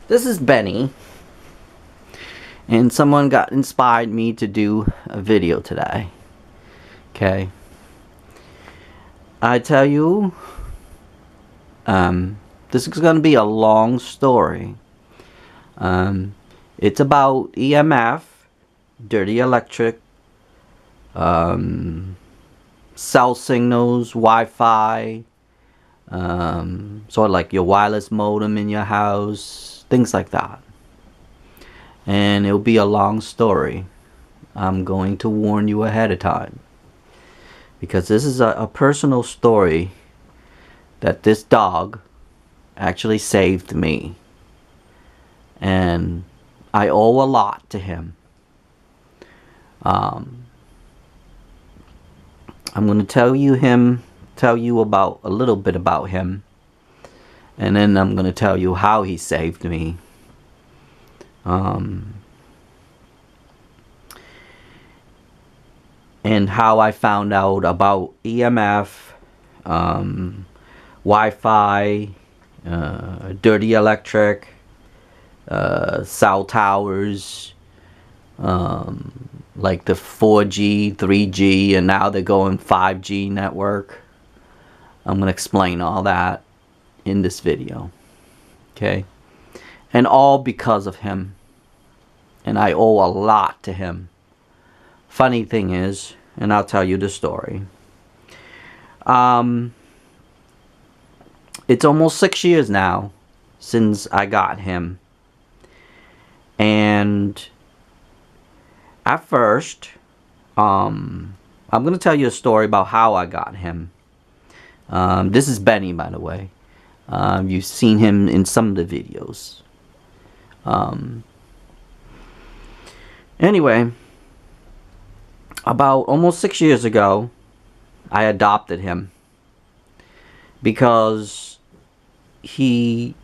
This is Benny, and someone got inspired me to do a video today. Okay, I tell you, this is going to be a long story. It's about EMF, dirty electric, cell signals, Wi-Fi, sort of like your wireless modem in your house, things like that. And it'll be a long story. I'm going to warn you ahead of time, because this is a personal story that this dog actually saved me, and I owe a lot to him. I'm going to tell you about a little bit about him, and then I'm going to tell you how he saved me. And how I found out about EMF, Wi-Fi, dirty electric, cell towers, like the 4G, 3G, and now they're going 5G network. I'm going to explain all that in this video. Okay? And all because of him. And I owe a lot to him. Funny thing is, and I'll tell you the story. It's almost 6 years now since I got him. And at first, I'm going to tell you a story about how I got him. This is Benny, by the way. You've seen him in some of the videos. Anyway, about almost 6 years ago, I adopted him because they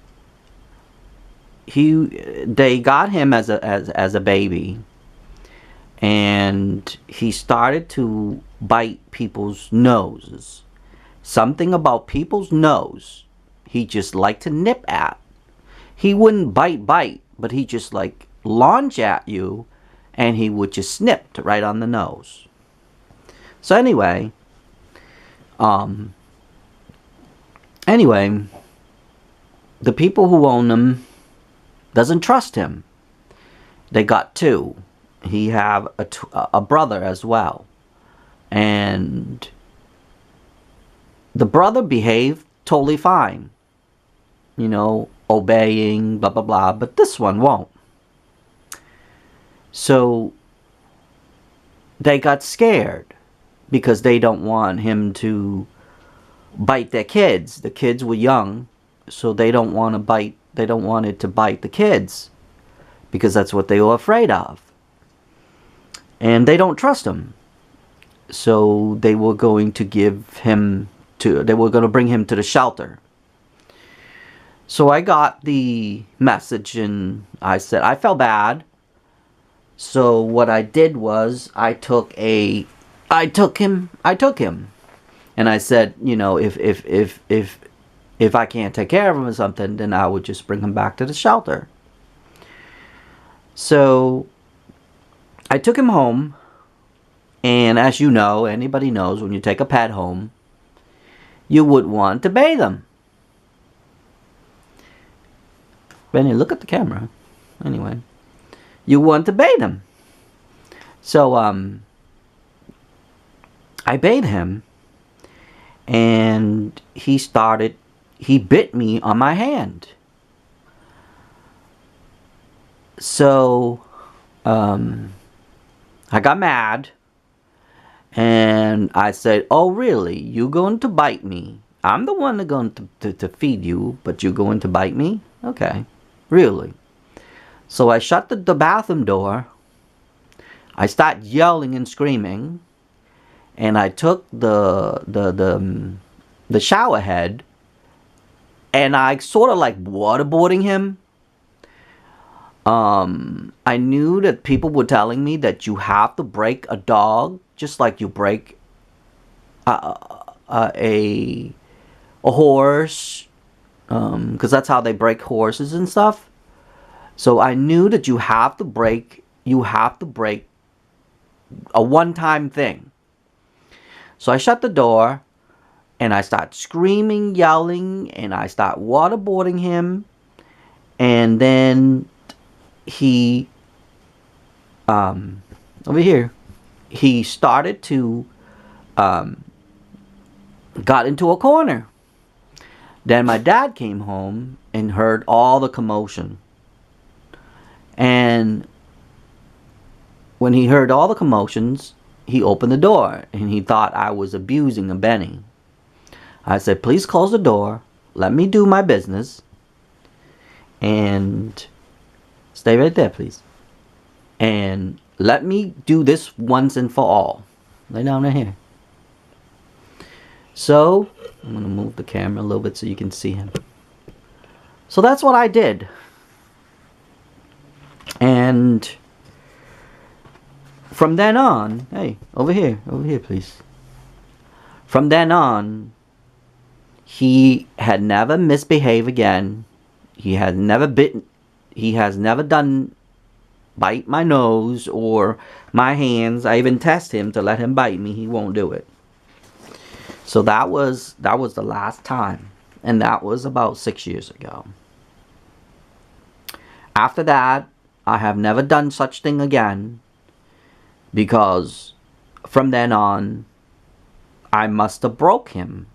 got him as a baby, and he started to bite people's noses. Something about people's nose he just liked to nip at. He wouldn't bite, but he just like lunge at you, and he would just snip right on the nose. So anyway, the people who own him doesn't trust him. They got two. He have a brother as well, and the brother behaved totally fine, you know, obeying, blah blah blah, but this one won't. So they got scared because they don't want him to bite their kids. The kids were young, so they don't want to bite. They don't want it to bite the kids because that's what they were afraid of. And they don't trust him. So they were going to they were going to bring him to the shelter. So I got the message, and I said, I felt bad. So what I did was I took him, and I said, you know, if I can't take care of him or something, then I would just bring him back to the shelter. So I took him home, and as you know, anybody knows, when you take a pet home, you would want to bathe him. Benny, look at the camera. Anyway, you want to bathe him. So I bathed him, and he bit me on my hand. So I got mad, and I said, oh really, you going to bite me? I'm the one that's going to feed you, but you going to bite me? Okay, really? So I shut the bathroom door. I started yelling and screaming, and I took the shower head, and I sort of like waterboarding him. I knew that people were telling me that you have to break a dog just like you break a horse, because that's how they break horses and stuff. So I knew that you have to break a one-time thing. So I shut the door and I start screaming, yelling, and I start waterboarding him. And then he, over here, he started to, got into a corner. Then my dad came home and heard all the commotion. And when he heard all the commotions, he opened the door and he thought I was abusing a Benny. I said, please close the door, let me do my business, and stay right there, please. And let me do this once and for all. Lay down right here. So, I'm going to move the camera a little bit so you can see him. So that's what I did. And from then on, hey, over here, please. From then on, he had never misbehaved again. He has never done bite my nose or my hands. I even test him to let him bite me. He won't do it. So that was the last time, and that was about 6 years ago. After that, I have never done such thing again, because from then on, I must have broke him.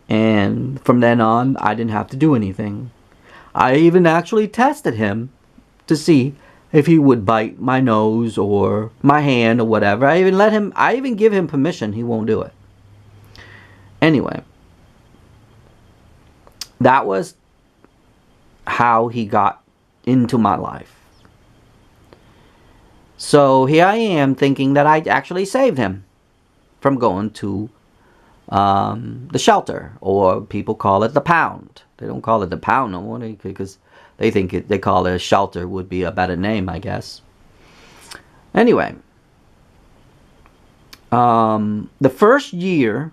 And from then on, I didn't have to do anything. I even actually tested him to see if he would bite my nose or my hand or whatever. I even give him permission. He won't do it. Anyway, that was how he got into my life. So here I am thinking that I actually saved him from going to the shelter, or people call it the pound. They don't call it the pound no more because they call it a shelter would be a better name, I guess. Anyway, the first year,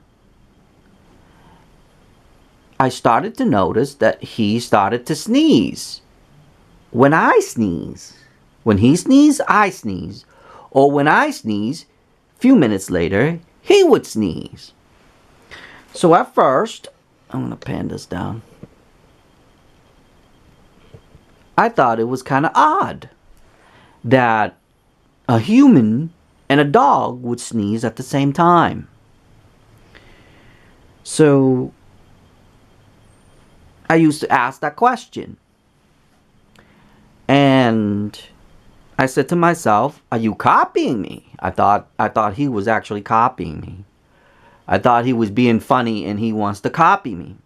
I started to notice that he started to sneeze. When I sneeze, when he sneezes, I sneeze. Or when I sneeze, a few minutes later, he would sneeze. So at first, I'm going to pan this down. I thought it was kind of odd that a human and a dog would sneeze at the same time. So I used to ask that question. And I said to myself, are you copying me? I thought he was actually copying me. I thought he was being funny and he wants to copy me.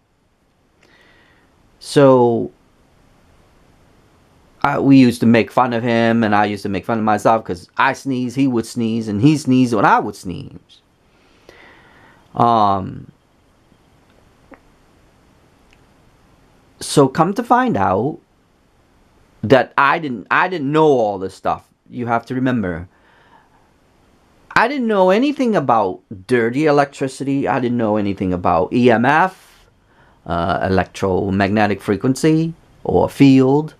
So we used to make fun of him, and I used to make fun of myself because I sneeze, he would sneeze, and he sneezed when I would sneeze. So come to find out that I didn't know all this stuff. You have to remember, I didn't know anything about dirty electricity. I didn't know anything about EMF, electromagnetic frequency or field.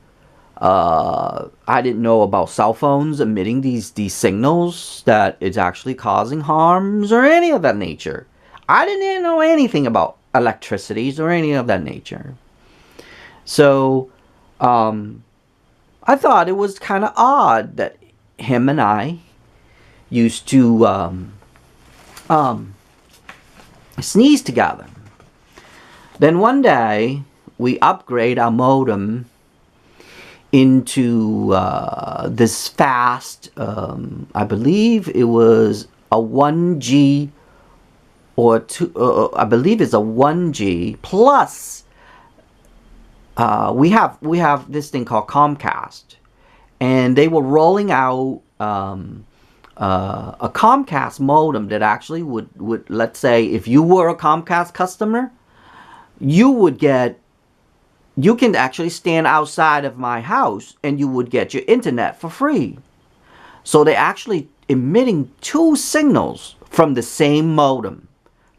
I didn't know about cell phones emitting these signals that it's actually causing harms or any of that nature. I didn't know anything about electricities or any of that nature. So, I thought it was kind of odd that him and I used to sneeze together. Then one day, we upgrade our modem into this fast, I believe it was a 1G or 2, I believe it's a 1G plus. We have this thing called Comcast, and they were rolling out a Comcast modem that actually would let's say if you were a Comcast customer, you can actually stand outside of my house and you would get your internet for free. So they're actually emitting two signals from the same modem.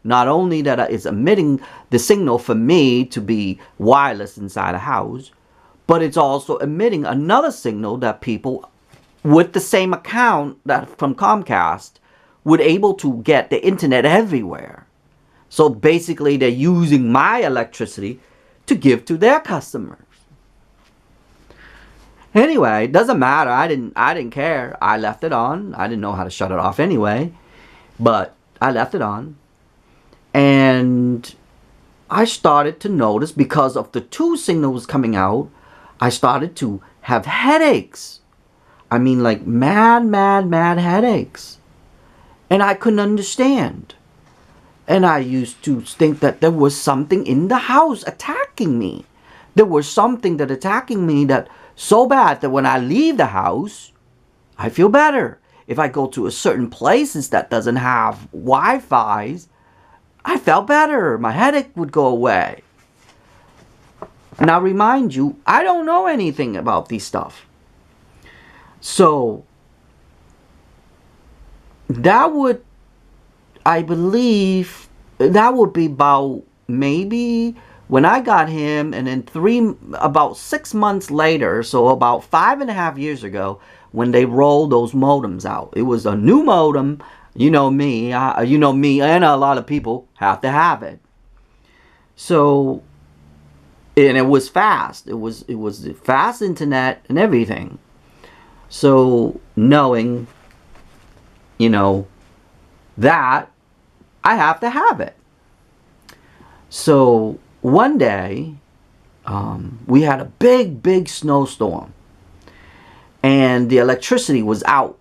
Not only that it's emitting the signal for me to be wireless inside a house, but it's also emitting another signal that people with the same account that from Comcast would able to get the internet everywhere. So basically they're using my electricity to give to their customers. Anyway, it doesn't matter. I didn't care. I left it on. I didn't know how to shut it off anyway, but I left it on. And I started to notice, because of the two signals coming out, I started to have headaches. I mean, like mad headaches. And I couldn't understand. And I used to think that there was something in the house attacking me. There was something that attacking me that so bad that when I leave the house, I feel better. If I go to a certain places that doesn't have Wi-Fi's, I felt better. My headache would go away. Now remind you, I don't know anything about these stuff. So that would, I believe, that would be about maybe when I got him, and then about 6 months later, so about 5.5 years ago, when they rolled those modems out. It was a new modem. You know me, and a lot of people have to have it. So, and it was fast. It was fast internet and everything. So knowing, that I have to have it. So one day, we had a big snowstorm, and the electricity was out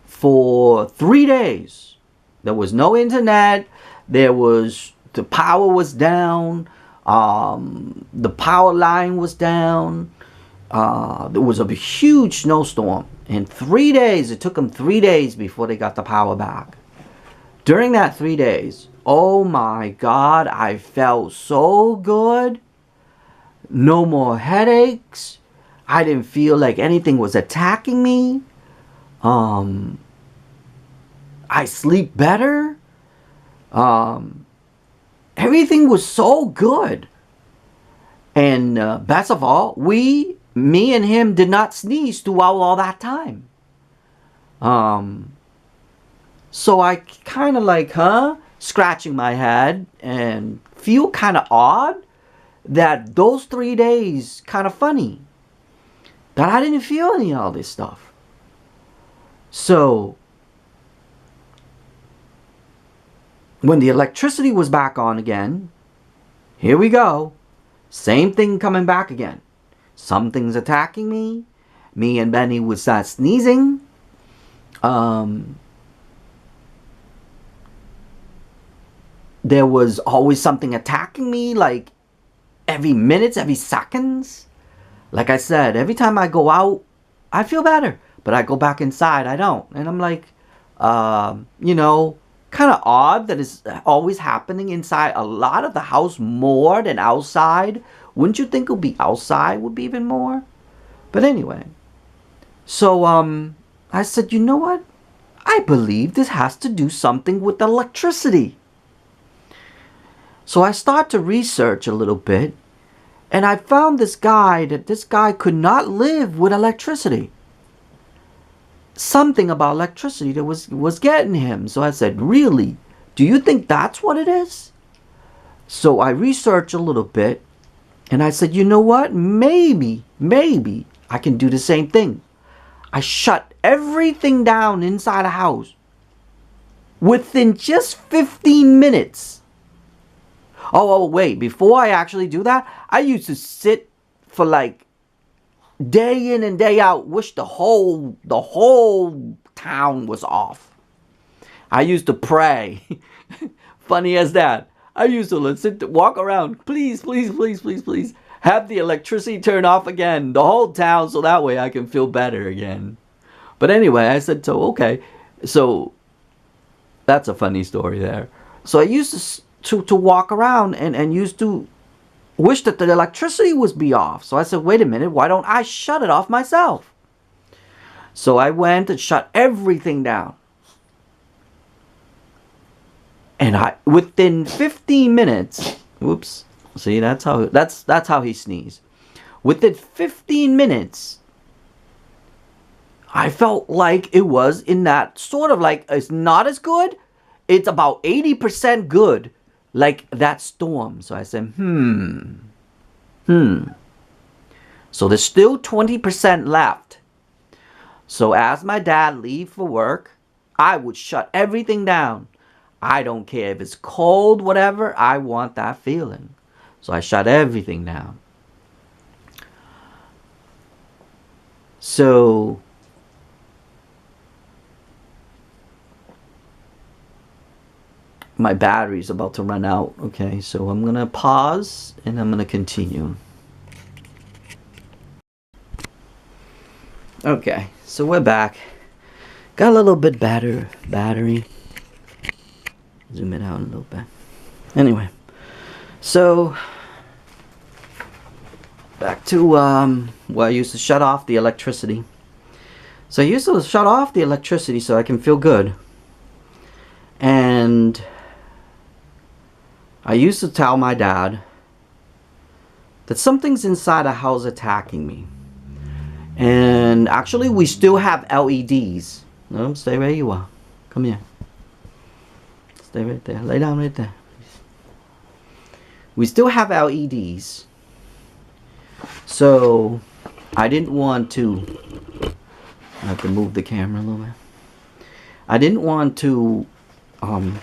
for 3 days. There was no internet. The power was down. The power line was down. There was a huge snowstorm. In 3 days, it took them 3 days before they got the power back. During that 3 days, oh my God, I felt so good. No more headaches. I didn't feel like anything was attacking me. I sleep better. Everything was so good. And best of all, me and him did not sneeze throughout all that time. So I kind of like, scratching my head and feel kind of odd that those 3 days kind of funny. That I didn't feel any of all this stuff. So when the electricity was back on again, here we go. Same thing coming back again. Something's attacking me. Me and Benny would start sneezing. There was always something attacking me, like every minute, every seconds. Like I said, every time I go out, I feel better. But I go back inside, I don't. And I'm like, kind of odd that it's always happening inside a lot of the house more than outside. Wouldn't you think it would be outside would be even more? But anyway. So, I said, you know what? I believe this has to do something with electricity. So I start to research a little bit. And I found this guy could not live with electricity. Something about electricity that was getting him. So I said, really? Do you think that's what it is? So I researched a little bit. And I said, you know what? Maybe I can do the same thing. I shut everything down inside the house. Within just 15 minutes. Oh, wait. Before I actually do that, I used to sit for like day in and day out, wish the whole town was off. I used to pray. Funny as that. I used to walk around. Please, have the electricity turn off again. The whole town, so that way I can feel better again. But anyway, I said, so okay. So that's a funny story there. So I used to walk around and used to wish that the electricity was be off. So I said, wait a minute, why don't I shut it off myself? So I went and shut everything down. And within 15 minutes, whoops, see, that's how he sneezed. Within 15 minutes, I felt like it was in that sort of like, it's not as good. It's about 80% good, like that storm. So I said, So there's still 20% left. So as my dad leave for work, I would shut everything down. I don't care if it's cold, whatever. I want that feeling. So I shut everything down. So my battery's about to run out. Okay, so I'm gonna pause and I'm gonna continue. Okay, so we're back. Got a little bit better battery. Zoom it out a little bit. Anyway, so back to where I used to shut off the electricity. So I used to shut off the electricity so I can feel good. And I used to tell my dad that something's inside the house attacking me. And actually we still have LEDs. No, stay where you are. Come here. Stay right there. Lay down right there. We still have LEDs. So I didn't want to, I have to move the camera a little bit. I didn't want to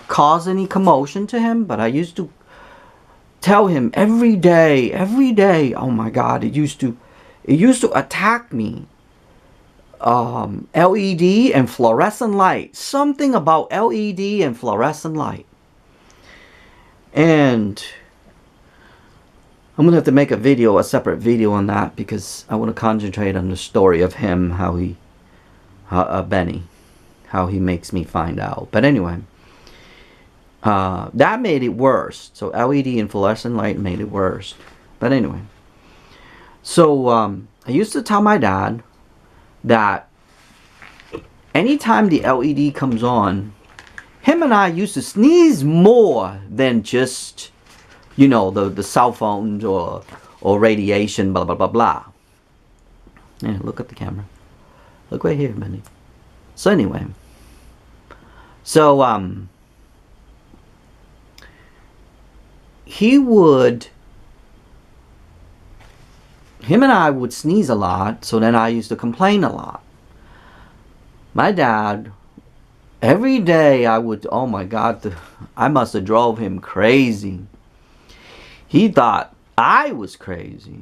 cause any commotion to him, but I used to tell him every day, oh my God, it used to attack me. LED and fluorescent light. Something about LED and fluorescent light. And I'm going to have to make a separate video on that, because I want to concentrate on the story of him, Benny, how he makes me find out. But anyway, that made it worse. So LED and fluorescent light made it worse. But anyway, so I used to tell my dad that anytime the LED comes on, him and I used to sneeze more than just, you know, the cell phones or radiation, blah, blah, blah, blah. Yeah, look at the camera. Look right here, Benny. So anyway, so him and I would sneeze a lot, so then I used to complain a lot. My dad, every day I would, oh my God, I must have drove him crazy. He thought I was crazy,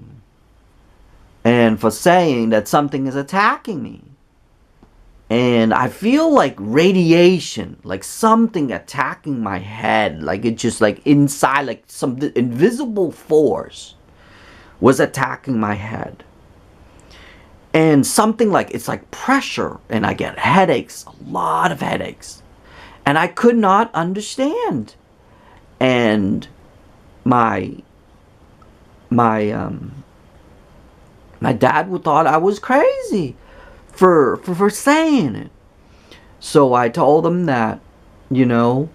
and for saying that something is attacking me. And I feel like radiation, like something attacking my head, like it just like inside, like some invisible force was attacking my head. And something like, it's like pressure, and I get headaches, a lot of headaches. And I could not understand. And my dad thought I was crazy for saying it. So I told him that, you know,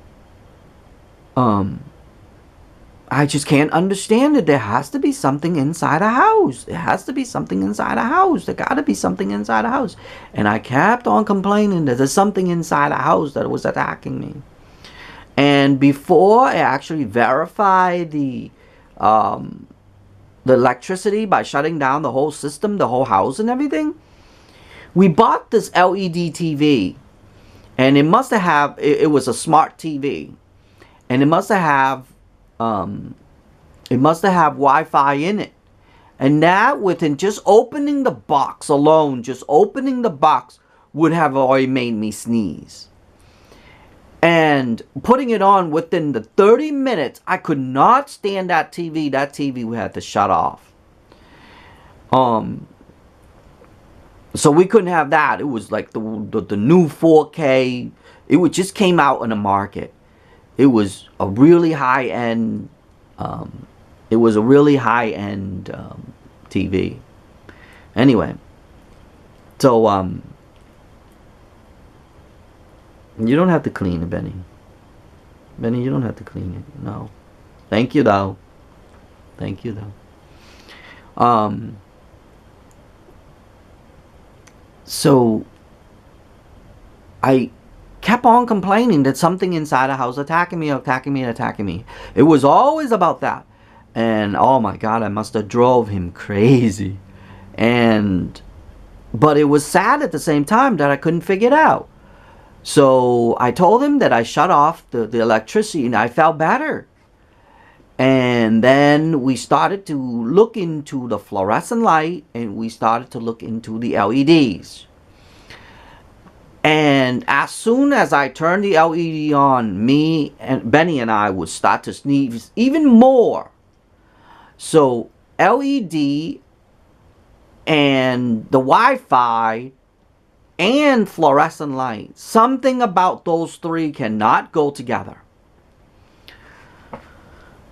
I just can't understand it. There has to be something inside a house. There has to be something inside a house. There got to be something inside a house. And I kept on complaining that there's something inside a house that was attacking me. And before I actually verified the electricity by shutting down the whole system, the whole house and everything, we bought this LED TV. And it must have, it was a smart TV. And it must have Wi-Fi in it. And that, within just opening the box alone, just opening the box would have already made me sneeze. And putting it on within the 30 minutes, I could not stand that TV. That TV we had to shut off. So we couldn't have that. It was like the new 4K. It just came out in the market. It was a really high-end. It was a really high-end TV. Anyway, so you don't have to clean it, Benny. Benny, you don't have to clean it. No. Thank you though. Thank you though. So I kept on complaining that something inside the house attacking me, attacking me, attacking me. It was always about that. And oh my God, I must have drove him crazy. But it was sad at the same time that I couldn't figure it out. So I told him that I shut off the electricity and I felt better. And then we started to look into the fluorescent light and we started to look into the LEDs. And as soon as I turned the LED on, me and Benny and I would start to sneeze even more. So LED and the Wi-Fi and fluorescent light, something about those three cannot go together.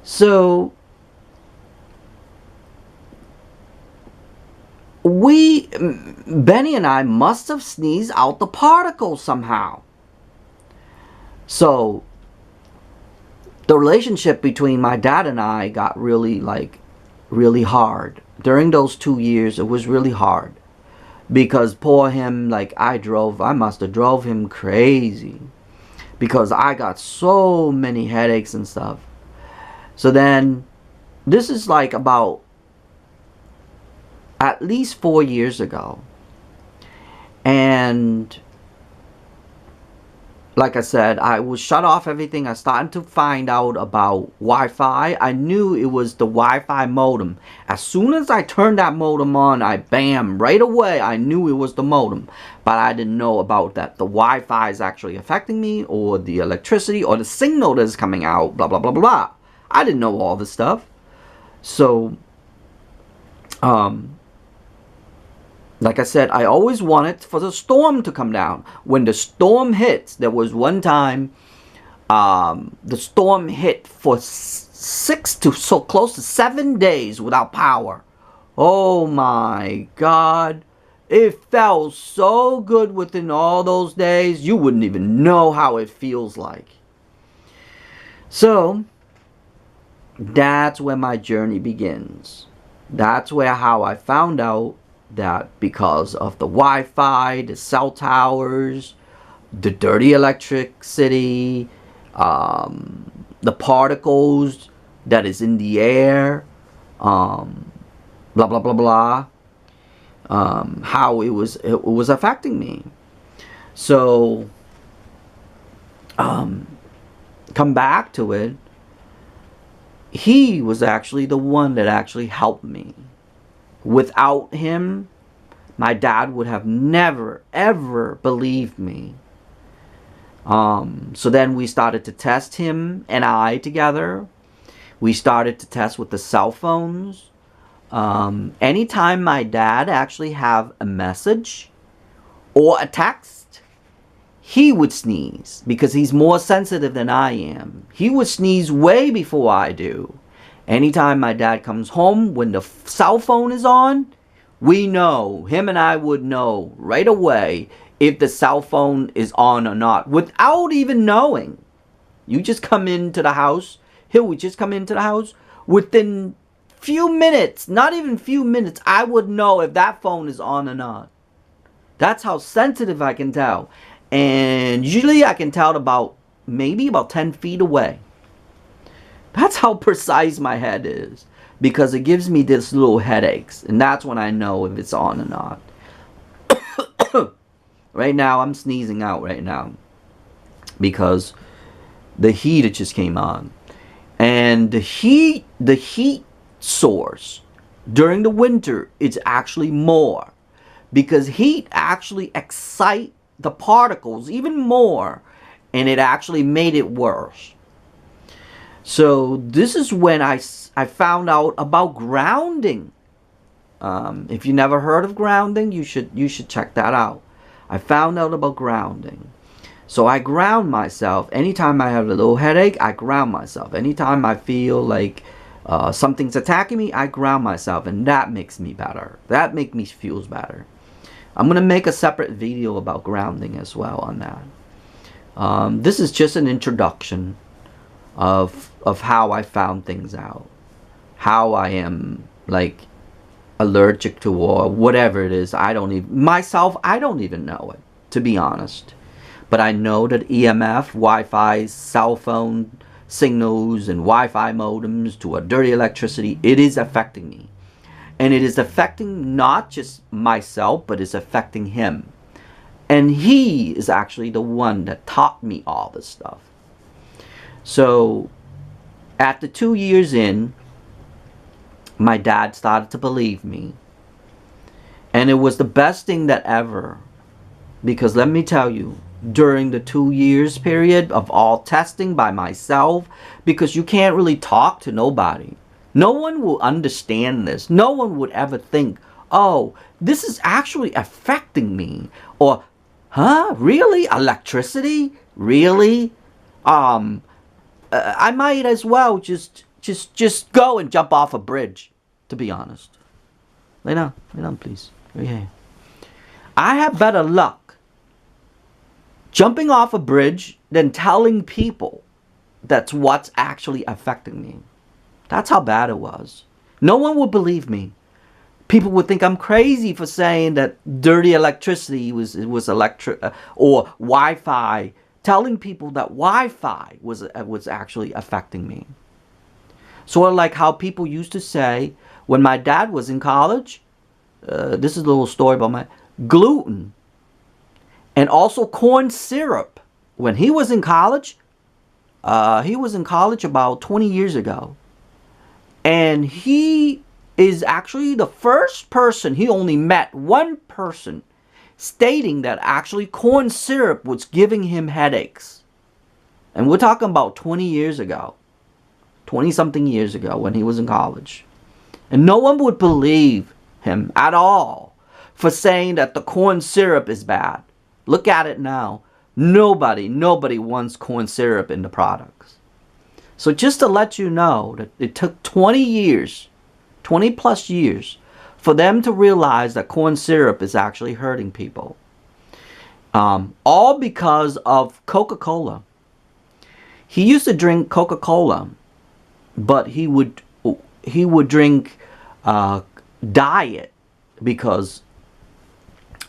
So Benny and I must have sneezed out the particles somehow. So the relationship between my dad and I got really hard. During those 2 years, it was really hard. Because poor him, I must have drove him crazy. Because I got so many headaches and stuff. So then, this is about at least 4 years ago. And like I said, I would shut off everything. I started to find out about Wi-Fi. I knew it was the Wi-Fi modem. As soon as I turned that modem on, right away, I knew it was the modem. But I didn't know about that the Wi-Fi is actually affecting me, or the electricity, or the signal that is coming out, blah, blah, blah, blah, blah. I didn't know all this stuff. So, like I said, I always wanted for the storm to come down. When the storm hits, there was one time the storm hit for close to 7 days without power. Oh my God. It felt so good within all those days. You wouldn't even know how it feels like. So that's where my journey begins. That's how I found out that because of the Wi-Fi, the cell towers, the dirty electricity, the particles that is in the air, blah blah blah blah, how it was affecting me. So come back to it. He was actually the one that actually helped me. Without him, my dad would have never, ever believed me. So then we started to test him and I together. We started to test with the cell phones. Anytime my dad actually have a message or a text, he would sneeze because he's more sensitive than I am. He would sneeze way before I do. Anytime my dad comes home, when the cell phone is on, we know, him and I would know right away if the cell phone is on or not, without even knowing. You just come into the house, he would just come into the house, within few minutes, not even few minutes, I would know if that phone is on or not. That's how sensitive I can tell. And usually I can tell maybe about 10 feet away. That's how precise my head is. Because it gives me this little headaches. And that's when I know if it's on or not. Right now, I'm sneezing out right now. Because the heat just came on. And the heat source during the winter, it's actually more. Because heat actually excites the particles even more. And it actually made it worse. So this is when I found out about grounding. If you never heard of grounding, you should check that out. I found out about grounding. So I ground myself. Anytime I have a little headache, I ground myself. Anytime I feel like something's attacking me, I ground myself. And that makes me better. That makes me feel better. I'm going to make a separate video about grounding as well on that. This is just an introduction of how I found things out. How I am allergic to or whatever it is. I don't even, myself, I don't even know it, to be honest. But I know that EMF, Wi-Fi, cell phone signals, and Wi-Fi modems to a dirty electricity, it is affecting me. And it is affecting not just myself, but it's affecting him. And he is actually the one that taught me all this stuff. So, after 2 years in, my dad started to believe me. And it was the best thing that ever. Because let me tell you, during the 2 years period of all testing by myself, because you can't really talk to nobody. No one will understand this. No one would ever think, oh, this is actually affecting me. Or, huh? Really? Electricity? Really? I might as well just go and jump off a bridge, to be honest. Lay down, please. Right here. I have better luck jumping off a bridge than telling people that's what's actually affecting me. That's how bad it was. No one would believe me. People would think I'm crazy for saying that dirty electricity was or Wi-Fi. Telling people that Wi-Fi was actually affecting me. Sort of like how people used to say when my dad was in college. This is a little story about my gluten. And also corn syrup. When he was in college about 20 years ago. And he is actually the first person, he only met one person, stating that actually corn syrup was giving him headaches. And we're talking about 20 years ago. 20-something years ago when he was in college. And no one would believe him at all for saying that the corn syrup is bad. Look at it now. Nobody wants corn syrup in the products. So just to let you know that it took 20 years, 20 plus years, for them to realize that corn syrup is actually hurting people. All because of Coca-Cola. He used to drink Coca-Cola, but he would drink diet because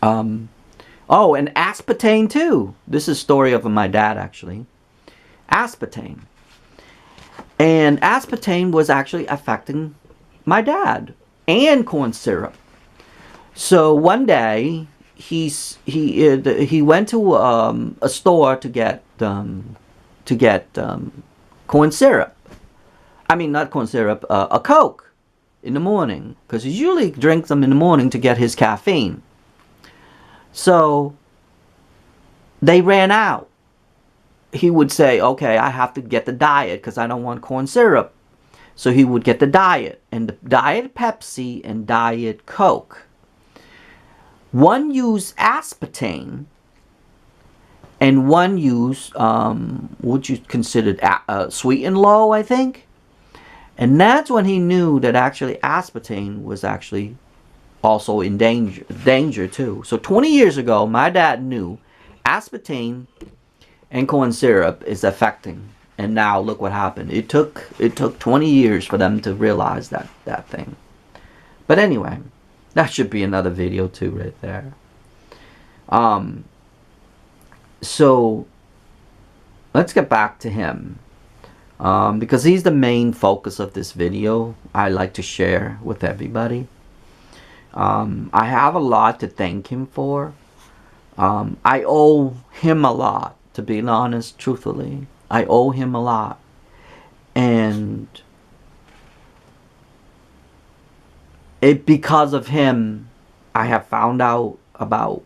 oh, and aspartame too. This is a story of my dad actually. Aspartame. And aspartame was actually affecting my dad and corn syrup. So one day he went to a store to get corn syrup. I mean, not corn syrup, a Coke in the morning, because he usually drinks them in the morning to get his caffeine. So they ran out. He would say, okay, I have to get the diet because I don't want corn syrup. So he would get the diet, and the Diet Pepsi and Diet Coke. One used aspartame, and one used, what you considered sweet and low, I think. And that's when he knew that actually aspartame was actually also in danger too. So 20 years ago, my dad knew aspartame and corn syrup is affecting. And now look what happened. It took 20 years for them to realize that thing. But anyway, that should be another video too right there. So let's get back to him. Because he's the main focus of this video I like to share with everybody. I have a lot to thank him for. I owe him a lot, to be honest, truthfully. I owe him a lot. And because of him, I have found out about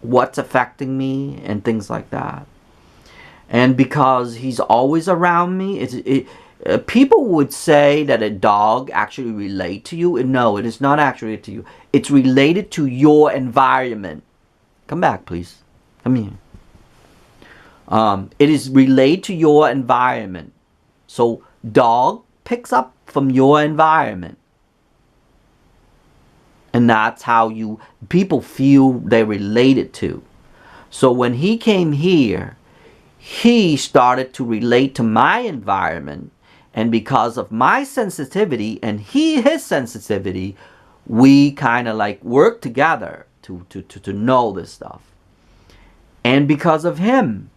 what's affecting me and things like that. And because he's always around me, people would say that a dog actually relates to you. No, it is not actually to you. It's related to your environment. Come back, please. Come here. It is related to your environment. So, dog picks up from your environment. And that's how people feel they're related to. So, when he came here, he started to relate to my environment. And because of my sensitivity and his sensitivity, we kind of like work together to know this stuff. And because of him,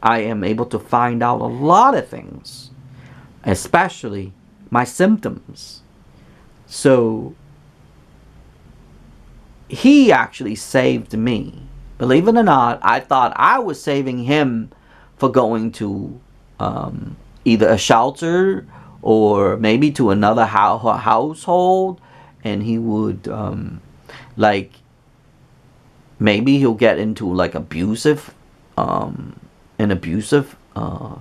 I am able to find out a lot of things, especially my symptoms. So he actually saved me. Believe it or not, I thought I was saving him for going to either a shelter or maybe to another household, and he would like maybe he'll get into like an abusive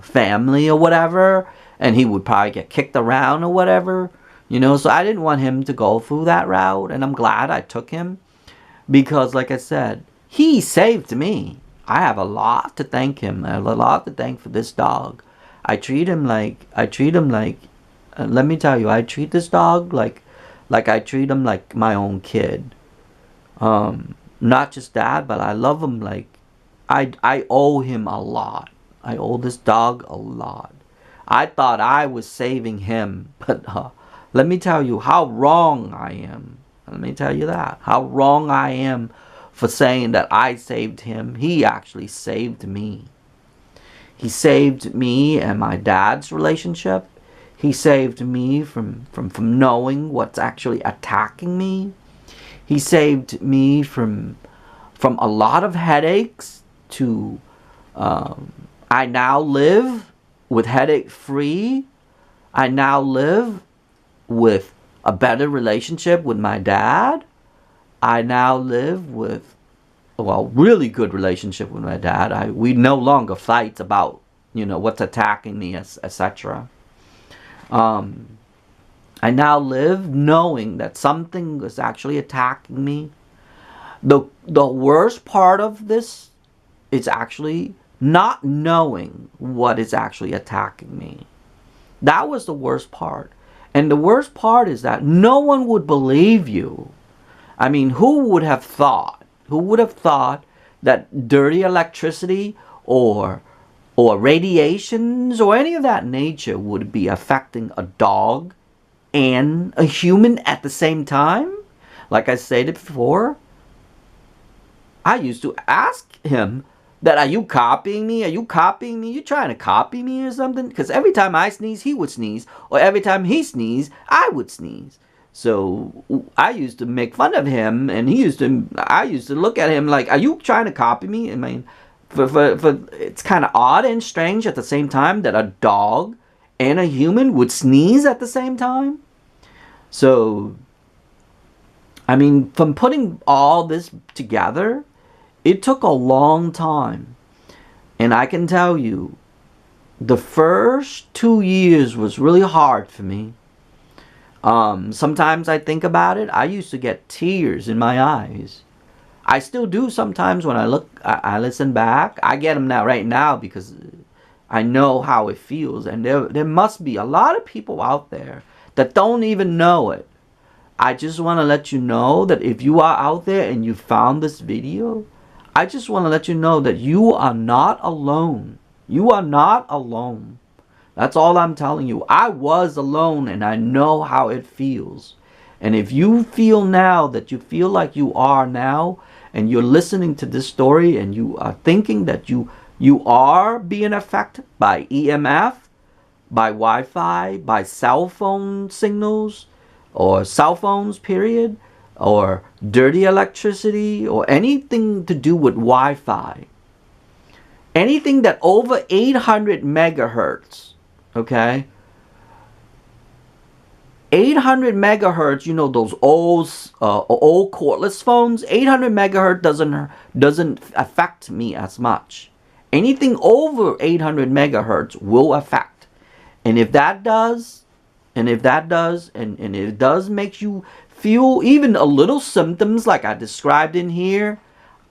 family or whatever, and he would probably get kicked around or whatever, you know. So I didn't want him to go through that route, and I'm glad I took him, because like I said, he saved me. I have a lot to thank him. I have a lot to thank for this dog. I treat him like let me tell you, I treat this dog like I treat him like my own kid. Not just that, but I love him like I owe him a lot. I owe this dog a lot. I thought I was saving him, but let me tell you how wrong I am. Let me tell you that. How wrong I am for saying that I saved him. He actually saved me. He saved me and my dad's relationship. He saved me from knowing what's actually attacking me. He saved me from a lot of headaches to I now live with headache free. I now live with a better relationship with my dad. I now live with really good relationship with my dad. We no longer fight about, you know, what's attacking me, etc. I now live knowing that something is actually attacking me. The worst part of this is actually not knowing what is actually attacking me. That was the worst part. And the worst part is that no one would believe you. I mean, who would have thought that dirty electricity or radiations or any of that nature would be affecting a dog and a human at the same time? Like I said before, I used to ask him that, are you copying me? Are you copying me? You trying to copy me or something? Because every time I sneeze, he would sneeze. Or every time he sneezed, I would sneeze. So I used to make fun of him, and I used to look at him like, are you trying to copy me? I mean, it's kind of odd and strange at the same time that a dog and a human would sneeze at the same time. So, I mean, from putting all this together, it took a long time. And I can tell you, the first 2 years was really hard for me. Sometimes I think about it, I used to get tears in my eyes. I still do sometimes when I listen back. I get them now, right now, because I know how it feels. And there must be a lot of people out there that don't even know it. I just want to let you know that if you are out there and you found this video, I just want to let you know that you are not alone. You are not alone. That's all I'm telling you. I was alone, and I know how it feels. And if you feel now that you feel like you are now, and you're listening to this story, and you are thinking that you are being affected by EMF, by Wi-Fi, by cell phone signals, or cell phones, period, or dirty electricity, or anything to do with Wi-Fi, anything that over 800 megahertz, okay? 800 megahertz, you know, those old cordless phones, 800 megahertz doesn't affect me as much. Anything over 800 megahertz will affect. And if that does, and it does make you feel even a little symptoms like I described in here,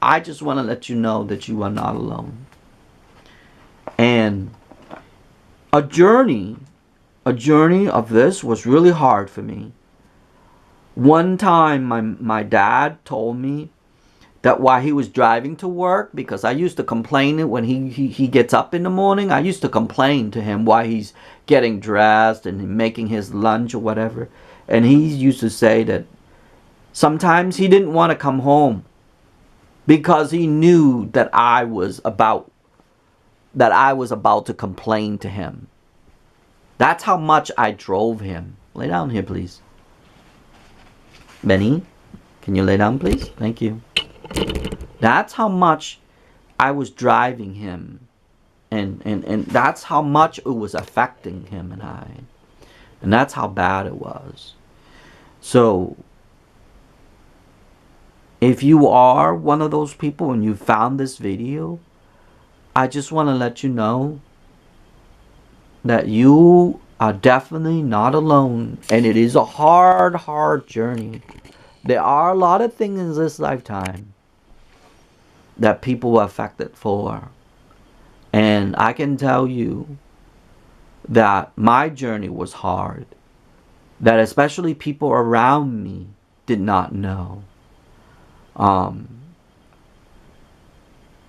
I just want to let you know that you are not alone. And a journey of this was really hard for me. One time my dad told me that while he was driving to work, because I used to complain when he gets up in the morning, I used to complain to him while he's getting dressed and making his lunch or whatever. And he used to say that sometimes he didn't want to come home because he knew that I was about to complain to him. That's how much I drove him. Lay down here, please. Benny, can you lay down, please? Thank you. That's how much I was driving him. And that's how much it was affecting him and I. And that's how bad it was. So, if you are one of those people and you found this video, I just want to let you know that you are definitely not alone. And it is a hard, hard journey. There are a lot of things in this lifetime that people are affected for. And I can tell you that my journey was hard. That especially people around me did not know.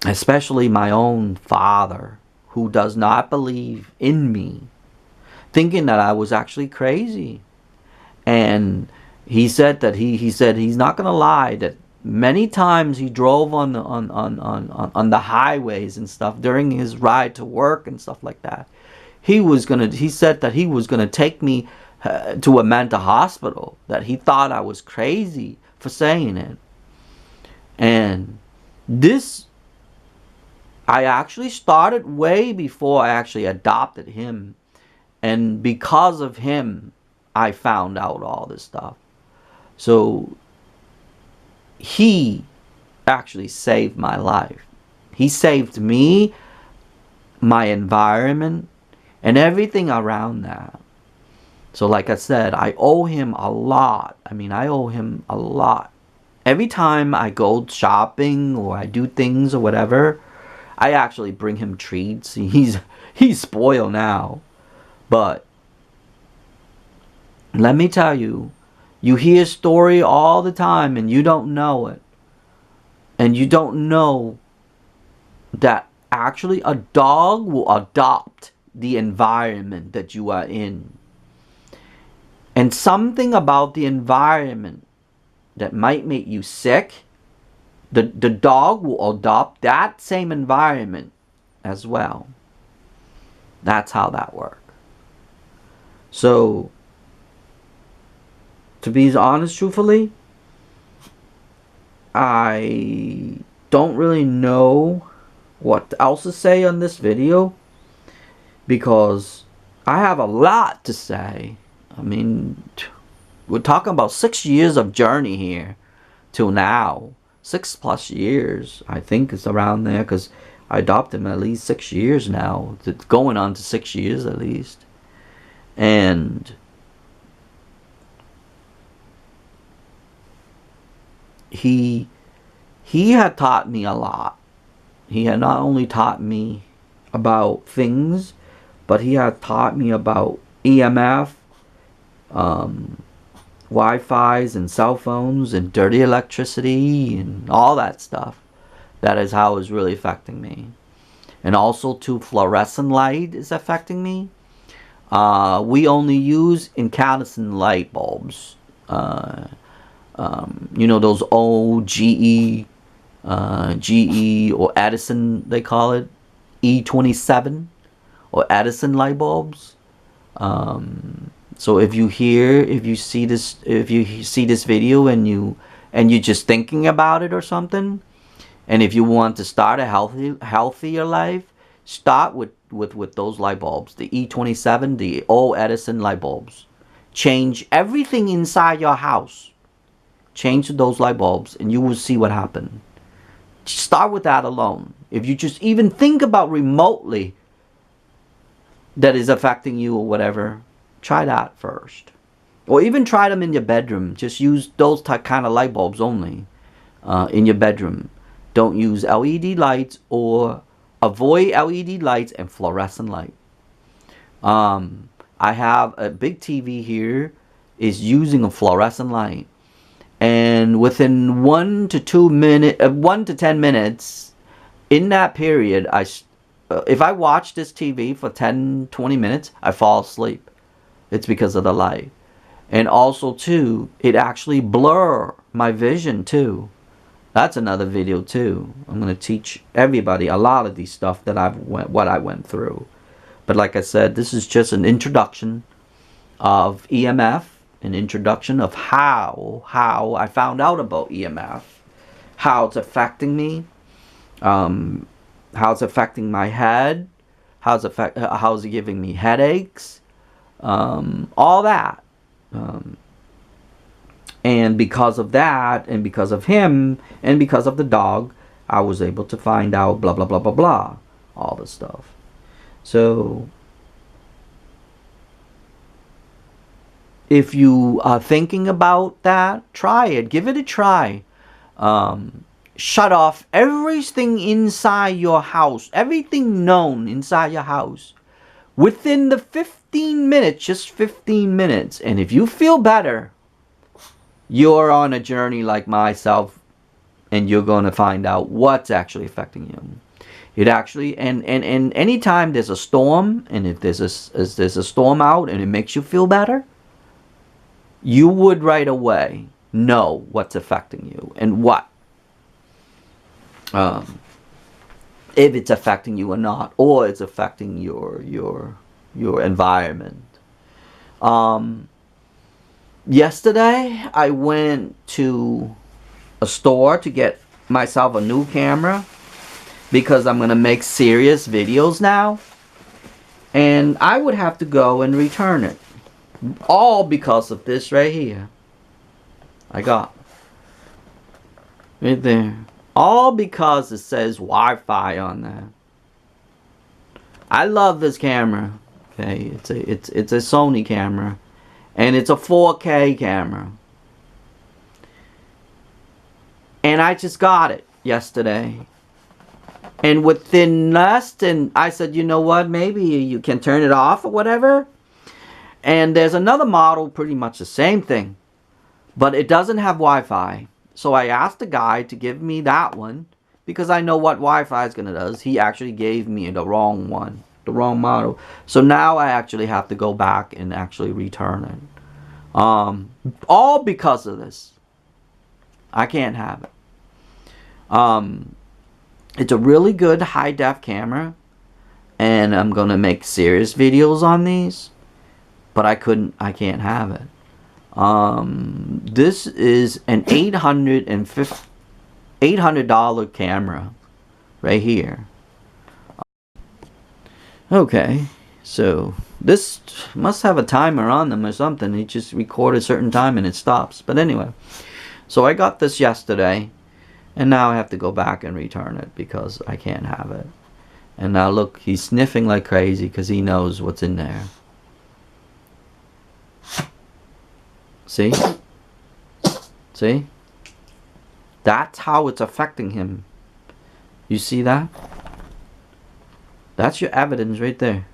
Especially my own father, who does not believe in me, thinking that I was actually crazy. And he said that he said he's not gonna lie, that many times he drove on the highways and stuff during his ride to work and stuff like that. He said that he was gonna take me to a mental hospital, that he thought I was crazy for saying it. And this, I actually started way before I actually adopted him. And because of him, I found out all this stuff. So, he actually saved my life. He saved me, my environment, and everything around that. So like I said, I owe him a lot. I mean, I owe him a lot. Every time I go shopping or I do things or whatever, I actually bring him treats. He's spoiled now. But let me tell you, you hear a story all the time and you don't know it. And you don't know that actually a dog will adopt the environment that you are in. And something about the environment that might make you sick, the dog will adopt that same environment as well. That's how that works. So, to be honest, truthfully, I don't really know what else to say on this video, because I have a lot to say. I mean, we're talking about 6 years of journey here till now. 6+ years, I think it's around there, because I adopted him at least 6 years now. It's going on to 6 years at least. And he had taught me a lot. He had not only taught me about things, but he had taught me about EMF, Wi-Fi's and cell phones and dirty electricity and all that stuff. That is how it's really affecting me. And also too, fluorescent light is affecting me. We only use incandescent light bulbs. You know, those old GE or Edison, they call it, E27 or Edison light bulbs. So if you see this video and you're just thinking about it or something, and if you want to start a healthier life, start with those light bulbs, the E27, the old Edison light bulbs. Change everything inside your house. Change those light bulbs and you will see what happens. Start with that alone. If you just even think about remotely that is affecting you or whatever, try that first. Or even try them in your bedroom. Just use those kind of light bulbs only in your bedroom. Don't use LED lights, or avoid LED lights and fluorescent light. I have a big TV here is using a fluorescent light. And within 1 to 10 minutes, in that period, if I watch this TV for 10-20 minutes, I fall asleep. It's because of the light. And also too, it actually blur my vision too. That's another video too. I'm going to teach everybody a lot of these stuff that what I went through. But like I said, this is just an introduction of EMF, an introduction of how I found out about EMF, how it's affecting me, how it's affecting my head, how's it giving me headaches, all that. And because of that, and because of him, and because of the dog, I was able to find out blah blah blah blah blah, all this stuff. So if you are thinking about that, try it. Give it a try. Shut off everything inside your house, everything known inside your house, within the 15 minutes, just 15 minutes. And if you feel better, you're on a journey like myself, and you're going to find out what's actually affecting you. It actually, and anytime there's a storm, and if there's a storm out and it makes you feel better, you would right away know what's affecting you and what. If it's affecting you or not, or it's affecting your environment. Yesterday, I went to a store to get myself a new camera because I'm going to make serious videos now. And I would have to go and return it. All because of this right here. I got. Right there. All because it says Wi-Fi on there. I love this camera. Okay, it's a Sony camera. And it's a 4K camera. And I just got it yesterday. And within less than, I said, you know what, maybe you can turn it off or whatever. And there's another model, pretty much the same thing. But it doesn't have Wi-Fi. So I asked the guy to give me that one. Because I know what Wi-Fi is going to do. He actually gave me the wrong one. The wrong model. So now I actually have to go back and actually return it. All because of this. I can't have it. It's a really good high-def camera. And I'm going to make serious videos on these. But I can't have it. This is an $800 camera. Right here. Okay. So this must have a timer on them or something. It just record a certain time and it stops. But anyway. So I got this yesterday. And now I have to go back and return it because I can't have it. And now look, he's sniffing like crazy because he knows what's in there. See? See? That's how it's affecting him. You see that? That's your evidence right there.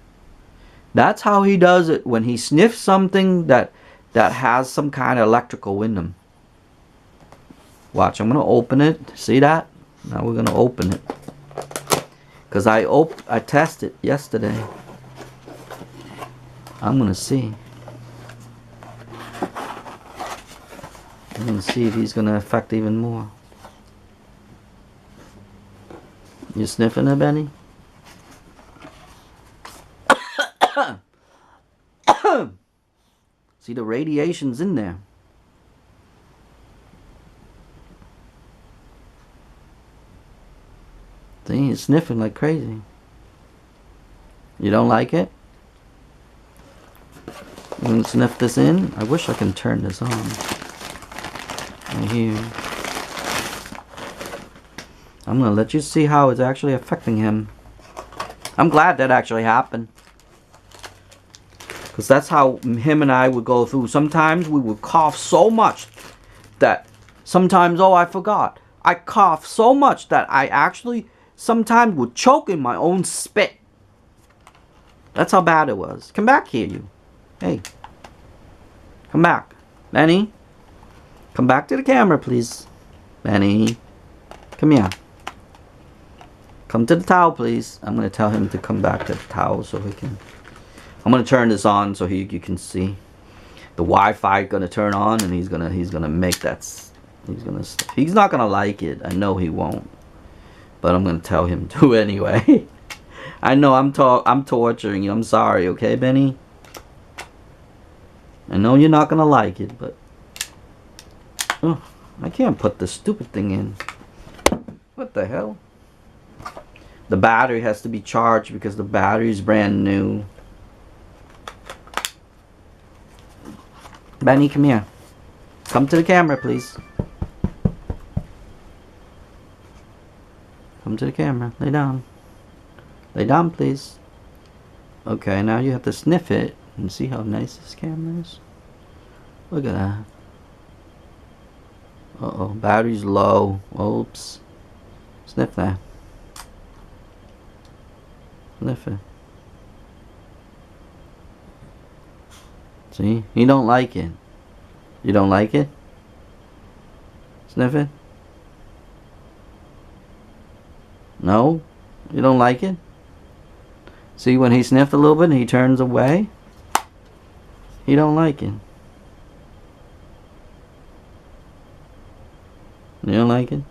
That's how he does it when he sniffs something that has some kind of electrical in them. Watch, I'm going to open it. See that? Now we're going to open it. Because I tested yesterday. I'm going to see. I'm going to see if he's going to affect even more. You sniffing it, Benny? See, the radiation's in there. See, he's sniffing like crazy. You don't like it? You want to sniff this in? I wish I can turn this on. Right here. I'm going to let you see how it's actually affecting him. I'm glad that actually happened. Because that's how him and I would go through. Sometimes we would cough so much that sometimes, oh, I forgot. I cough so much that I actually sometimes would choke in my own spit. That's how bad it was. Come back here, you. Hey. Come back. Lenny. Come back to the camera, please. Benny. Come here. Come to the towel, please. I'm going to tell him to come back to the towel so he can... I'm going to turn this on so you can see. The Wi-Fi going to turn on, and he's gonna make that... He's not going to like it. I know he won't. But I'm going to tell him to anyway. I know I'm torturing you. I'm sorry, okay, Benny? I know you're not going to like it, but... Oh, I can't put this stupid thing in. What the hell? The battery has to be charged because the battery is brand new. Benny, come here. Come to the camera, please. Come to the camera. Lay down. Lay down, please. Okay, now you have to sniff it and see how nice this camera is. Look at that. Uh-oh, battery's low. Oops. Sniff that. Sniff it. See? You don't like it. You don't like it? Sniff it? No? You don't like it? See, when he sniffed a little bit and he turns away? He don't like it. You don't like it?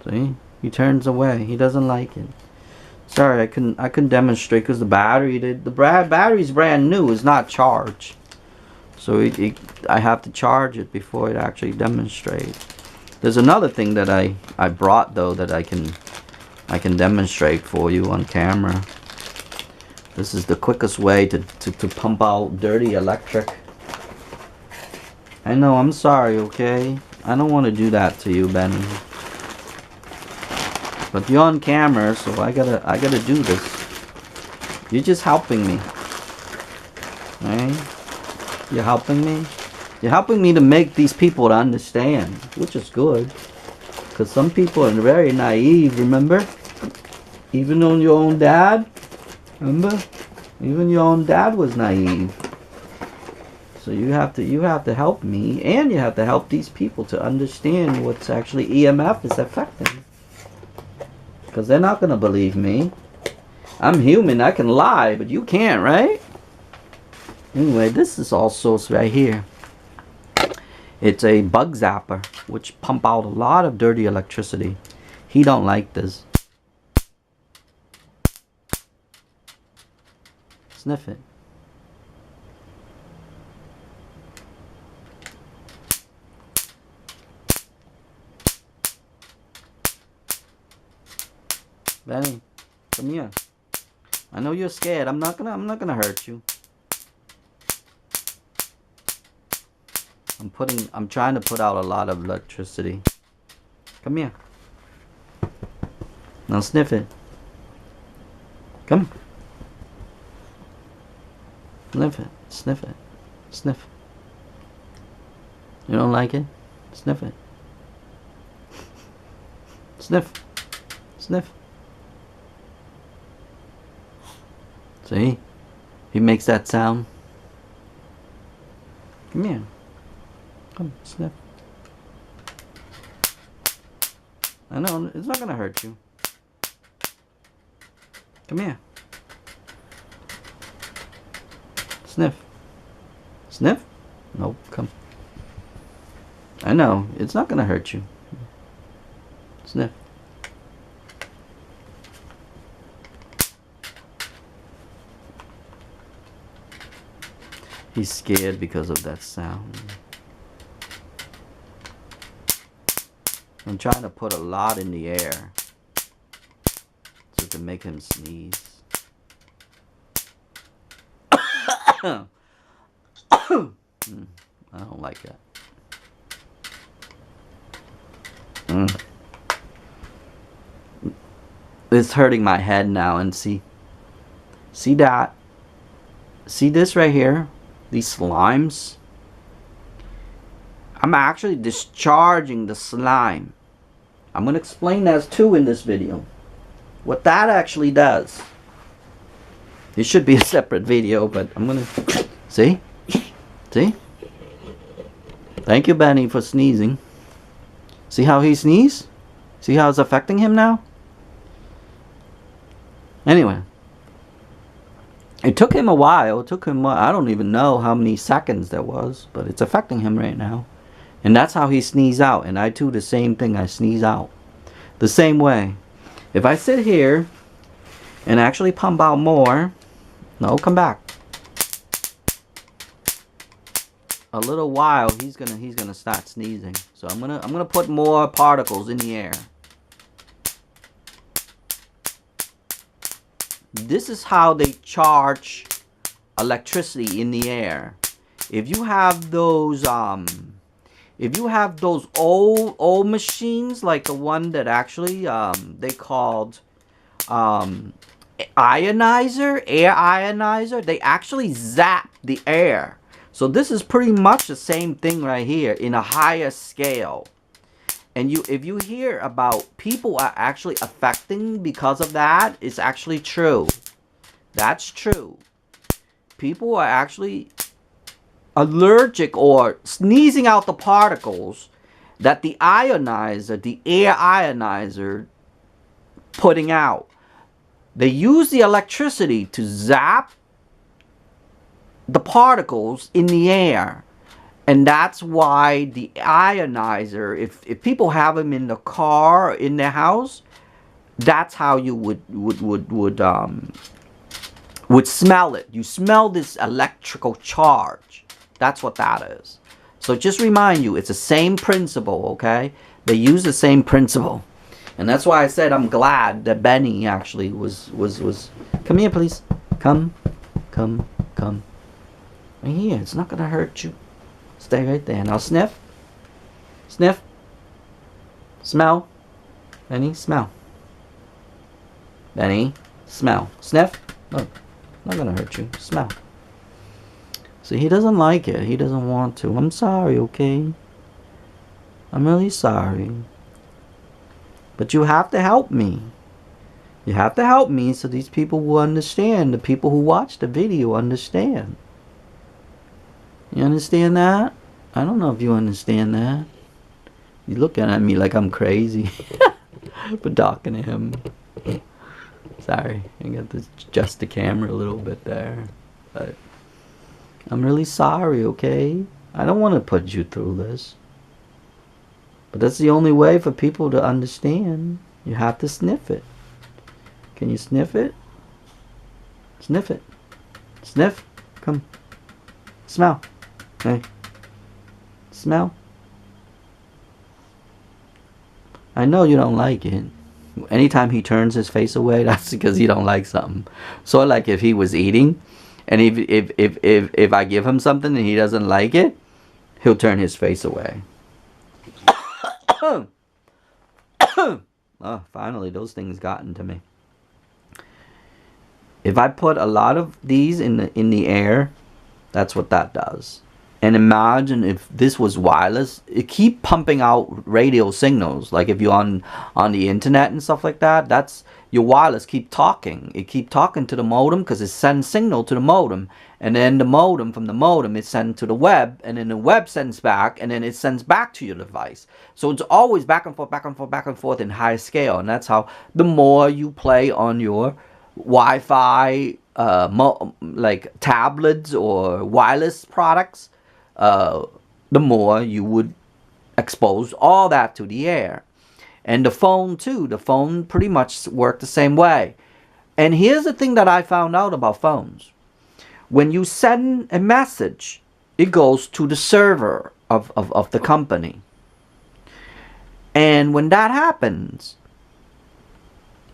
See? He turns away. He doesn't like it. Sorry, I couldn't demonstrate because the battery's brand new. It's not charged. So I have to charge it before it actually demonstrates. There's another thing that I brought though that I can demonstrate for you on camera. This is the quickest way to pump out dirty electric. I know, I'm sorry, okay? I don't want to do that to you, Benny. But you're on camera, so I gotta do this. You're just helping me. Right? You're helping me? You're helping me to make these people to understand, which is good. Because some people are very naive, remember? Even on your own dad? Remember? Even your own dad was naive. So you have to help me, and you have to help these people to understand what's actually EMF is affecting. Because they're not going to believe me. I'm human, I can lie, but you can't, right? Anyway, this is also right here. It's a bug zapper, which pump out a lot of dirty electricity. He don't like this. Sniff it. Benny, come here. I know you're scared. I'm not gonna hurt you. I'm trying to put out a lot of electricity. Come here. Now sniff it. Come. Sniff it. Sniff it. Sniff. You don't like it? Sniff it. Sniff. Sniff. See? He makes that sound. Come here. Come, sniff. I know, it's not gonna hurt you. Come here. Sniff. Sniff? Nope, come. I know, it's not gonna hurt you. Sniff. He's scared because of that sound. I'm trying to put a lot in the air so to make him sneeze. I don't like that. It's hurting my head now, and see that? See this right here? These slimes? I'm actually discharging the slime. I'm going to explain that too in this video. What that actually does. It should be a separate video, but I'm going to... See? See? Thank you, Benny, for sneezing. See how he sneezed? See how it's affecting him now? Anyway. It took him a while. It took him, I don't even know how many seconds there was. But it's affecting him right now. And that's how he sneezed out. And I do the same thing. I sneeze out. The same way. If I sit here and actually pump out more. No, come back. A little while he's gonna start sneezing. So I'm gonna put more particles in the air. This is how they charge electricity in the air. If you have those old machines like the one that actually they called ionizer, air ionizer, they actually zap the air. So this is pretty much the same thing right here in a higher scale. And if you hear about people are actually affecting because of that, it's actually true. That's true. People are actually allergic or sneezing out the particles that the ionizer, the air ionizer, putting out. They use the electricity to zap the particles in the air. And that's why the ionizer, if people have them in the car, in their house, that's how you would smell it. You smell this electrical charge. That's what that is. So just remind you, it's the same principle, okay? They use the same principle. And that's why I said I'm glad that Benny actually was come here, please. Come. Right here. It's not going to hurt you. Stay right there. Now sniff. Sniff. Smell. Benny, smell. Benny, smell. Sniff. Look. Not going to hurt you. Smell. See, he doesn't like it. He doesn't want to. I'm sorry, okay? I'm really sorry. But you have to help me. You have to help me so these people will understand. The people who watch the video understand. You understand that? I don't know if you understand that. You're looking at me like I'm crazy for talking to him. Sorry, I got to adjust the camera a little bit there. But I'm really sorry, okay? I don't want to put you through this. But that's the only way for people to understand. You have to sniff it. Can you sniff it? Sniff it. Sniff. Come. Smell. Hey. Smell. I know you don't like it. Anytime he turns his face away, that's because he don't like something. So like if he was eating, and if I give him something and he doesn't like it, he'll turn his face away. Oh, finally those things got into me. If I put a lot of these in the air, that's what that does. And imagine if this was wireless, it keep pumping out radio signals. Like if you're on the internet and stuff like that, that's your wireless keep talking. It keep talking to the modem because it sends signal to the modem. And then the modem, from the modem, it sends to the web. And then the web sends back, and then it sends back to your device. So it's always back and forth, back and forth, back and forth in high scale. And that's how the more you play on your Wi-Fi, like tablets or wireless products, the more you would expose all that to the air. And the phone too. The phone pretty much worked the same way. And here's the thing that I found out about phones. When you send a message, it goes to the server of the company. And when that happens,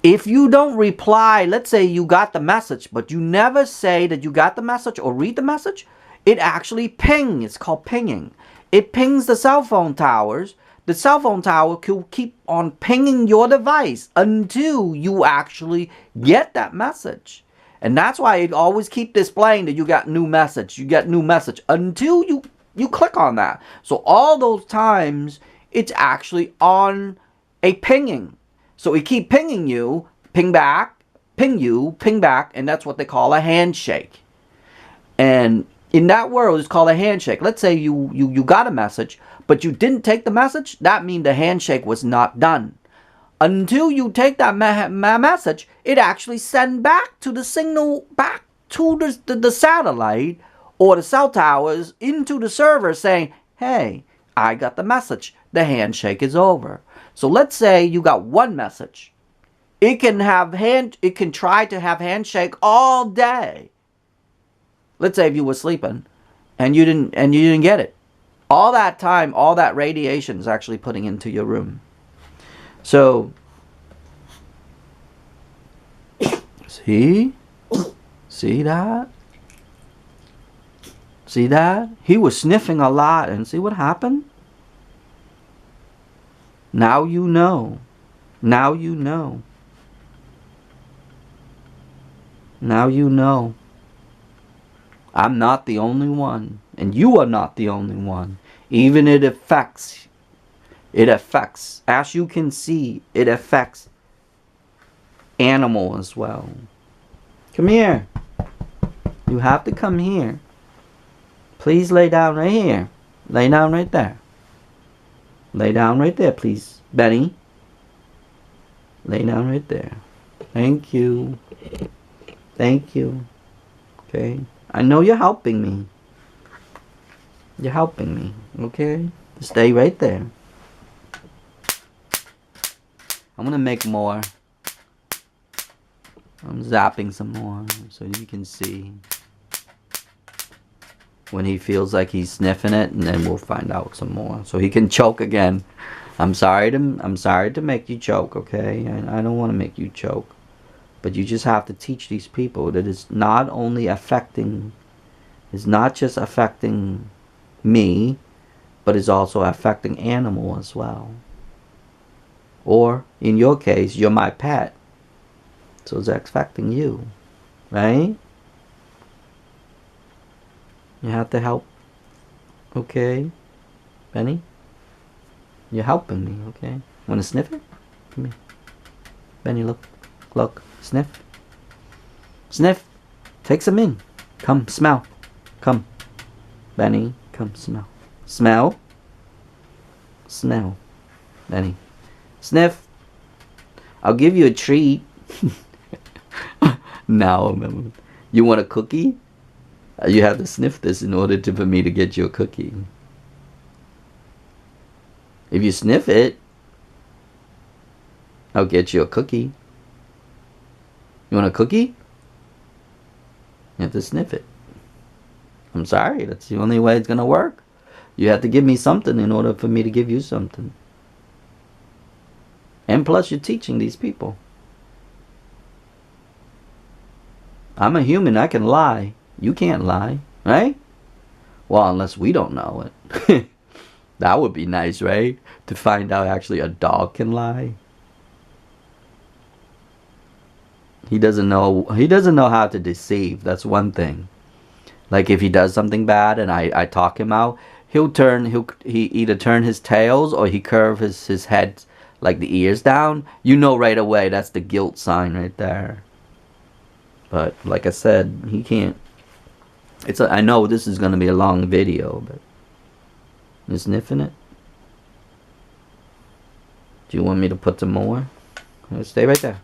if you don't reply, let's say you got the message, but you never say that you got the message or read the message, it actually pings. It's called pinging. It pings the cell phone towers. The cell phone tower will keep on pinging your device until you actually get that message. And that's why it always keep displaying that you got new message. You get new message until you click on that. So all those times, it's actually on a pinging. So it keep pinging you, ping back, ping you, ping back, and that's what they call a handshake. And In that world, it's called a handshake. Let's say you got a message, but you didn't take the message. That means the handshake was not done. Until you take that message, it actually sends back to the signal, back to the satellite or the cell towers into the server saying, hey, I got the message. The handshake is over. So let's say you got one message. It can try to have handshake all day. Let's say if you were sleeping and you didn't get it. All that time, all that radiation is actually putting into your room. So, see that? See that? He was sniffing a lot, and see what happened? Now you know. Now you know. Now you know. I'm not the only one, and you are not the only one. Even it affects, as you can see, it affects animal as well. Come here. You have to come here. Please lay down right here. Lay down right there. Lay down right there, please. Benny. Lay down right there. Thank you. Thank you. Okay. I know you're helping me. You're helping me. Okay? Stay right there. I'm gonna make more. I'm zapping some more so you can see when he feels like he's sniffing it, and then we'll find out some more so he can choke again. I'm sorry to make you choke, okay? I don't want to make you choke. But you just have to teach these people that it's not only affecting, it's not just affecting me, but it's also affecting animal as well. Or, in your case, you're my pet. So it's affecting you, right? You have to help, okay? Benny? You're helping me, okay? Want to sniff it? Come here. Benny, look. Look. Sniff. Sniff. Take some in. Come, smell. Come. Benny, come, smell. Smell. Smell. Benny. Sniff. I'll give you a treat. Now, you want a cookie? You have to sniff this in order for me to get you a cookie. If you sniff it, I'll get you a cookie. You want a cookie? You have to sniff it. I'm sorry, that's the only way it's gonna work. You have to give me something in order for me to give you something. And plus you're teaching these people. I'm a human, I can lie. You can't lie, right? Well, unless we don't know it. That would be nice, right? To find out actually a dog can lie. He doesn't know how to deceive. That's one thing. Like if he does something bad and I talk him out, he either turn his tails or he curve his head like the ears down. You know right away that's the guilt sign right there. But like I said, he can't. I know this is gonna be a long video, but you sniffing it? Do you want me to put some more? Stay right there.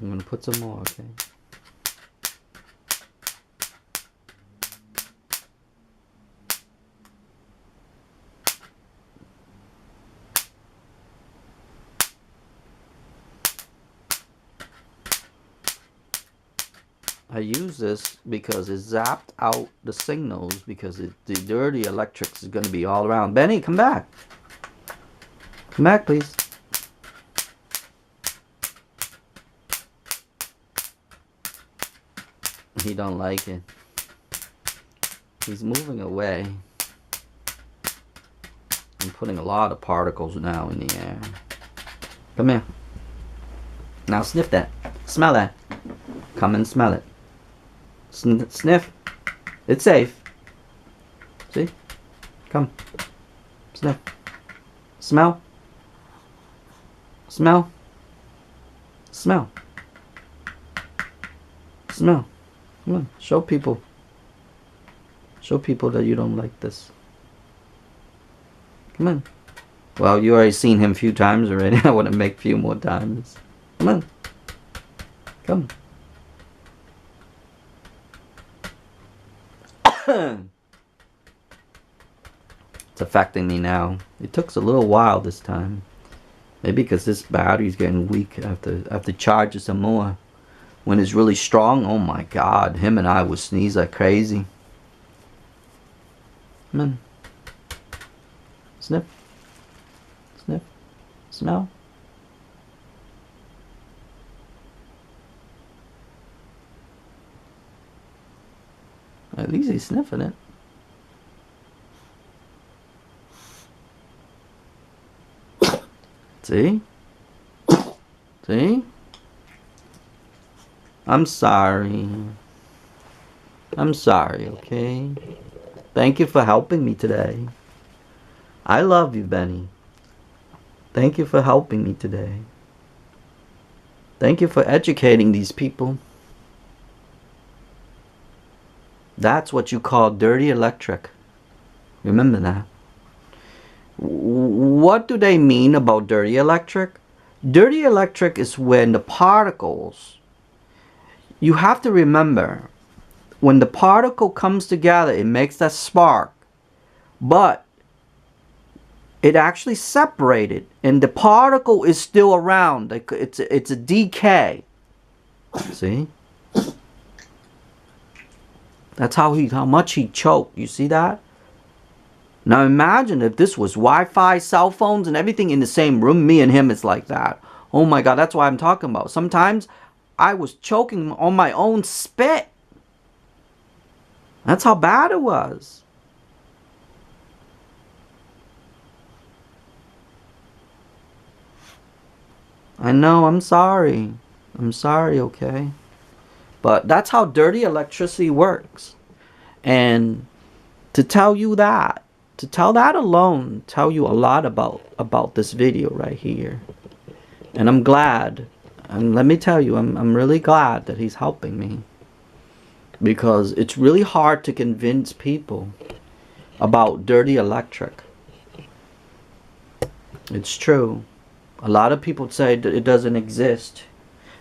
I'm gonna put some more, okay? I use this because it zapped out the signals because the dirty electrics is gonna be all around. Benny, come back. Come back, please. He don't like it. He's moving away. I'm putting a lot of particles now in the air. Come here. Now sniff that. Smell that. Come and smell it. Sniff. It's safe. See? Come. Sniff. Smell. Smell. Smell. Smell. Come on. Show people. Show people that you don't like this. Come on. Well, you already seen him a few times already. I want to make a few more times. Come on. Come. It's affecting me now. It took us a little while this time. Maybe because this battery's getting weak. I have to charge it some more. When it's really strong, oh my God, him and I would sneeze like crazy. Come on. Sniff. Sniff. Smell. At least he's sniffing it. See? See? I'm sorry. I'm sorry, okay? Thank you for helping me today. I love you, Benny. Thank you for helping me today. Thank you for educating these people. That's what you call dirty electric. Remember that. What do they mean about dirty electric? Dirty electric is when the particles, you have to remember, when the particle comes together, it makes that spark, but it actually separated and the particle is still around. It's a decay. See? That's how much he choked. You see that? Now imagine if this was Wi-Fi, cell phones, and everything in the same room. Me and him is like that. Oh my God, that's what I'm talking about. Sometimes I was choking on my own spit. That's how bad it was. I know, I'm sorry. I'm sorry, okay? But that's how dirty electricity works. And to tell you that, to tell that alone, tell you a lot about this video right here. And I'm glad, and let me tell you, I'm really glad that he's helping me. Because it's really hard to convince people about dirty electric. It's true. A lot of people say that it doesn't exist.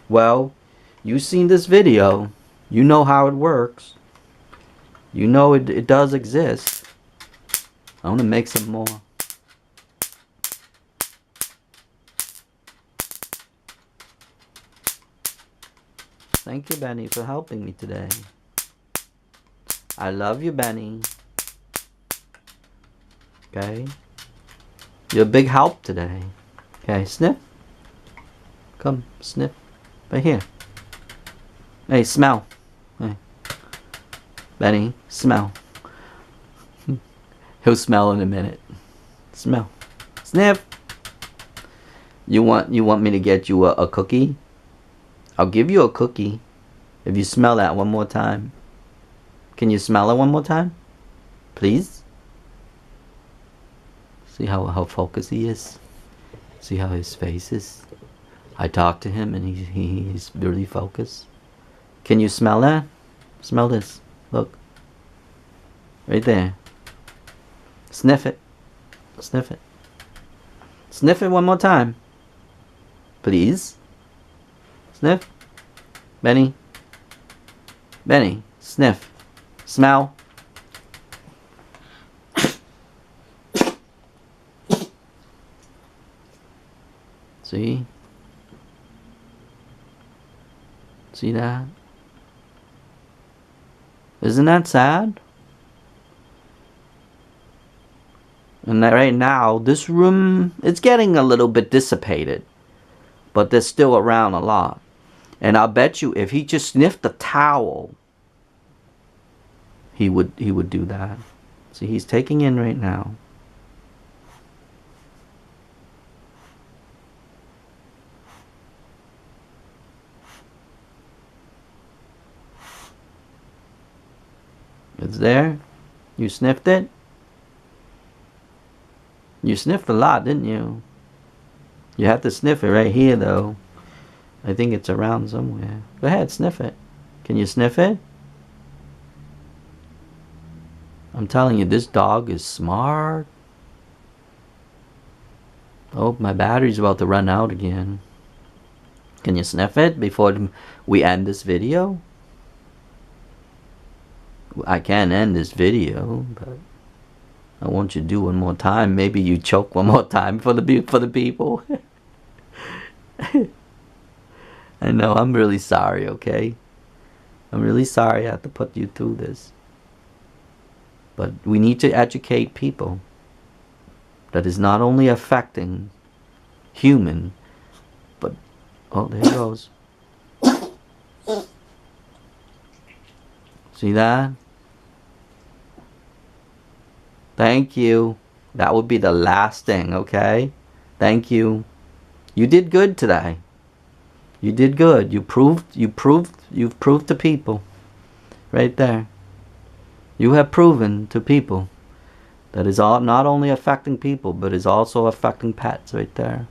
Well, you've seen this video. You know how it works. You know it does exist. I want to make some more. Thank you, Benny, for helping me today. I love you, Benny. Okay? You're a big help today. Okay, sniff. Come, sniff. Right here. Hey, smell. Hey. Benny, smell. He'll smell in a minute. Smell. Sniff. You want me to get you a cookie? I'll give you a cookie if you smell that one more time. Can you smell it one more time? Please? See how focused he is? See how his face is? I talk to him and he's really focused. Can you smell that? Smell this. Look. Right there. Sniff it. Sniff it. Sniff it one more time. Please. Sniff. Benny. Benny. Sniff. Smell. See? See that? Isn't that sad? And that right now, this room, it's getting a little bit dissipated. But they're still around a lot. And I'll bet you if he just sniffed a towel, he would do that. See, he's taking in right now. It's there. You sniffed it? You sniffed a lot, didn't you? You have to sniff it right here, though. I think it's around somewhere. Go ahead, sniff it. Can you sniff it? I'm telling you, this dog is smart. Oh, my battery's about to run out again. Can you sniff it before we end this video? I can't end this video, but I want you to do one more time. Maybe you choke one more time for the people. I know, I'm really sorry, okay? I'm really sorry I have to put you through this. But we need to educate people that is not only affecting human, but... Oh, there it goes. See that? Thank you. That would be the last thing, okay? Thank you. You did good today. You did good. You've proved to people. Right there. You have proven to people that is all not only affecting people, but is also affecting pets right there.